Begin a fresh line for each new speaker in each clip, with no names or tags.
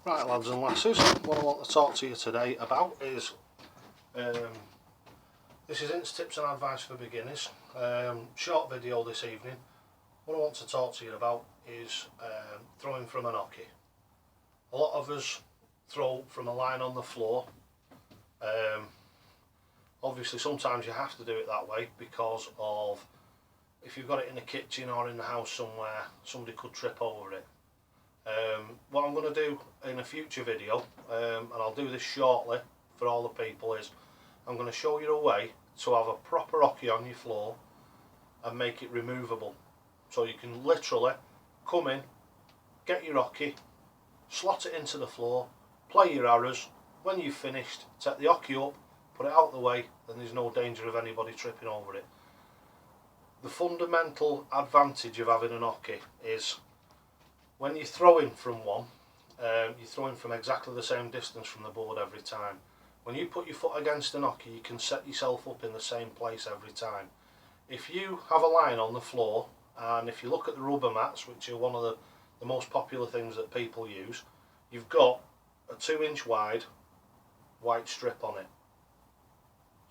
Right lads and lasses, what I want to talk to you today about is, this is Ints Tips and Advice for Beginners, short video this evening. What I want to talk to you about is throwing from an oche. A lot of us throw from a line on the floor. Obviously sometimes you have to do it that way because of, if you've got it in the kitchen or in the house somewhere, somebody could trip over it. What I'm going to do in a future video, and I'll do this shortly for all the people, is I'm going to show you a way to have a proper oche on your floor and make it removable. So you can literally come in, get your oche, slot it into the floor, play your arrows. When you've finished, take the oche up, put it out the way, then there's no danger of anybody tripping over it. The fundamental advantage of having an oche is when you're throwing from one, you're throwing from exactly the same distance from the board every time. When you put your foot against an oche, you can set yourself up in the same place every time. If you have a line on the floor, and if you look at the rubber mats, which are one of the most popular things that people use, you've got a 2-inch wide white strip on it.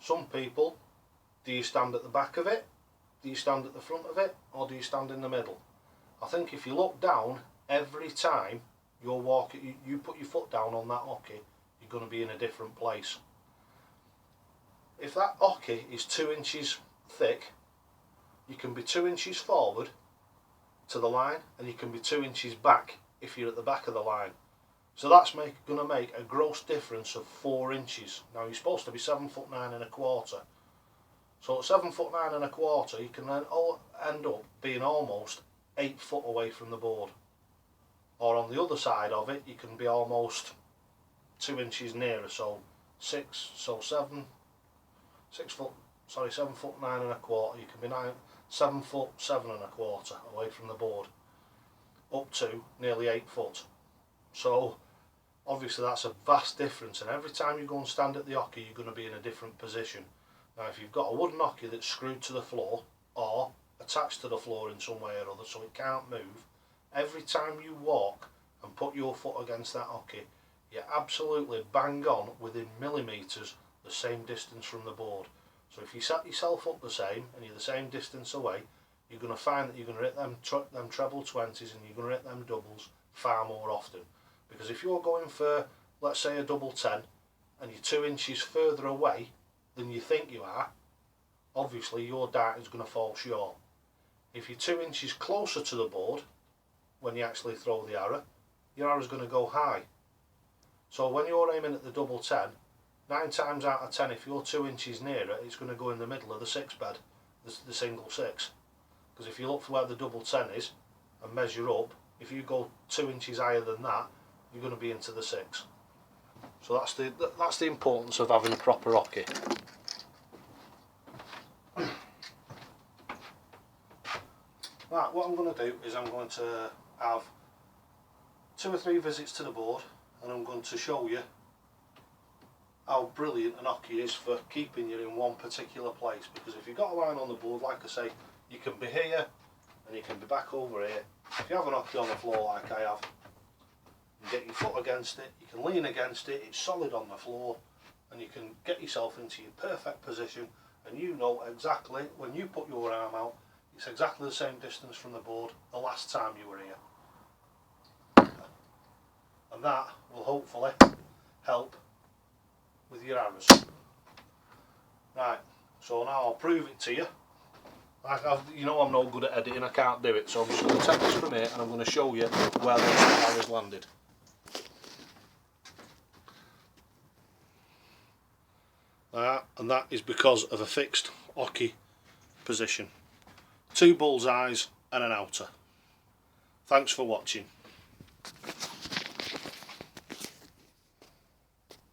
Some people, do you stand at the back of it, do you stand at the front of it, or do you stand in the middle? I think if you look down, every time you're walking, you put your foot down on that oche, you're going to be in a different place. If that oche is 2 inches thick, you can be 2 inches forward to the line, and you can be 2 inches back if you're at the back of the line. So that's going to make a gross difference of 4 inches. Now you're supposed to be 7'9"1/4. So at 7'9" 1/4, you can then end up being almost 8 foot away from the board. Or on the other side of it, you can be almost 2 inches nearer. So 7'9" 1/4. You can be 7'7" 1/4 away from the board, up to nearly 8 foot. So obviously that's a vast difference, and every time you go and stand at the oche, you're going to be in a different position. Now if you've got a wooden oche that's screwed to the floor or attached to the floor in some way or other so it can't move, every time you walk and put your foot against that oche, you're absolutely bang on within millimetres the same distance from the board. So if you set yourself up the same and you're the same distance away, you're going to find that you're going to hit them treble 20s and you're going to hit them doubles far more often. Because if you're going for, let's say, a double 10 and you're 2 inches further away than you think you are, obviously your dart is going to fall short. If you're 2 inches closer to the board when you actually throw the arrow, your arrow is going to go high. So when you're aiming at the double 10, 9 times out of 10, if you're 2 inches nearer, it's going to go in the middle of the 6 bed, the single 6. Because if you look for where the double 10 is and measure up, if you go 2 inches higher than that, you're going to be into the 6. So that's the importance of having a proper oche. Right, what I'm going to do is I'm going to have 2 or 3 visits to the board, and I'm going to show you how brilliant an oche is for keeping you in one particular place. Because if you've got a line on the board, like I say, you can be here and you can be back over here. If you have an oche on the floor like I have, you can get your foot against it, you can lean against it, it's solid on the floor, and you can get yourself into your perfect position, and you know exactly when you put your arm out, it's exactly the same distance from the board the last time you were here. And that will hopefully help with your arrows. Right, so now I'll prove it to you. You know I'm no good at editing, I can't do it, so I'm just going to take this from here and I'm going to show you where those arrows landed. And that is because of a fixed oche position. 2 bullseyes and an outer. Thanks for watching.